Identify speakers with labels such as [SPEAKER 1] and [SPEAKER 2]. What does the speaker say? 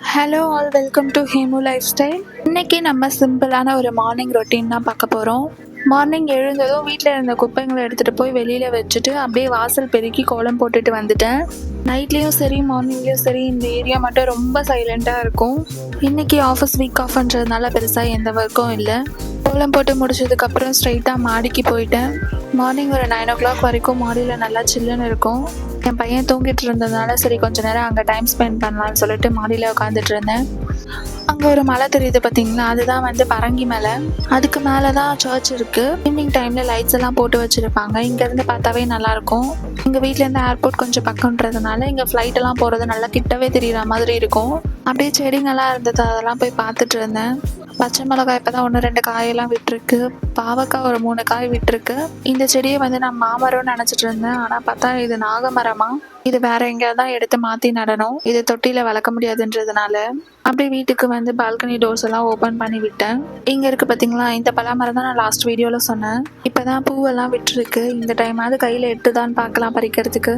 [SPEAKER 1] Hello all, welcome to Hemu life style. இன்னைக்கு நம்ம சிம்பிளான ஒரு மார்னிங் ரொட்டீன் தான் பார்க்க போகிறோம். மார்னிங் எழுந்ததும் வீட்டில் இருந்த குப்பைங்களை எடுத்துகிட்டு போய் வெளியில் வச்சுட்டு அப்படியே வாசல் பெருக்கி கோலம் போட்டுட்டு வந்துட்டேன். நைட்லேயும் சரி மார்னிங்லேயும் சரி இந்த ஏரியா மட்டும் ரொம்ப சைலண்ட்டாக இருக்கும். இன்றைக்கி ஆஃபீஸ் வீக் ஆஃப்ன்றதுனால பெருசாக எந்த ஒர்க்கும் இல்லை. கோலம் போட்டு முடிச்சதுக்கப்புறம் ஸ்ட்ரைட்டாக மாடிக்கு போயிட்டேன். மார்னிங் ஒரு 9 o'clock வரைக்கும் மாடியில் நல்லா சில்லுன்னு இருக்கும். என் பையன் தூங்கிட்டு இருந்ததுனால சரி கொஞ்ச நேரம் அங்கே டைம் ஸ்பெண்ட் பண்ணலான்னு சொல்லிட்டு மாடியில் உட்காந்துட்டு இருந்தேன். அங்கே ஒரு மலை தெரியுது பார்த்தீங்களா, அதுதான் பரங்கி மலை. அதுக்கு மேலே தான் சர்ச் இருக்குது. ஈவினிங் டைமில் லைட்ஸ் எல்லாம் போட்டு வச்சுருப்பாங்க. இங்கேருந்து பார்த்தாவே நல்லாயிருக்கும். எங்கள் வீட்டிலேருந்து ஏர்போர்ட் கொஞ்சம் பக்கம்ன்றதுனால இங்கே ஃப்ளைட்டெல்லாம் போகிறது நல்லா கிட்டவே தெரிகிற மாதிரி இருக்கும். அப்படியே செடிங்கெல்லாம் இருந்தது, அதெல்லாம் போய் பார்த்துட்டு இருந்தேன். பச்சை மிளகாய் இப்போ தான் 1-2 காயெல்லாம் விட்டுருக்கு. பாவக்காய் ஒரு 3 காய் விட்டுருக்கு. இந்த செடியை நான் மாமரம்னு நினச்சிட்டு இருந்தேன். ஆனால் பார்த்தா இது நாகமரமா. இது வேற எங்கேயாவது தான் எடுத்து மாற்றி நடணும். இது தொட்டியில் வளர்க்க முடியாதுன்றதுனால அப்படியே வீட்டுக்கு பால்கனி டோர்ஸ் எல்லாம் ஓப்பன் பண்ணி விட்டேன். இங்கே இருக்குது பார்த்தீங்களா, இந்த பலாமரம் தான் நான் லாஸ்ட் வீடியோவில் சொன்னேன். இப்போ தான் பூவெல்லாம் விட்டுருக்கு. இந்த டைமாவது கையில் எடுத்து தான் பார்க்கலாம் பறிக்கிறதுக்கு.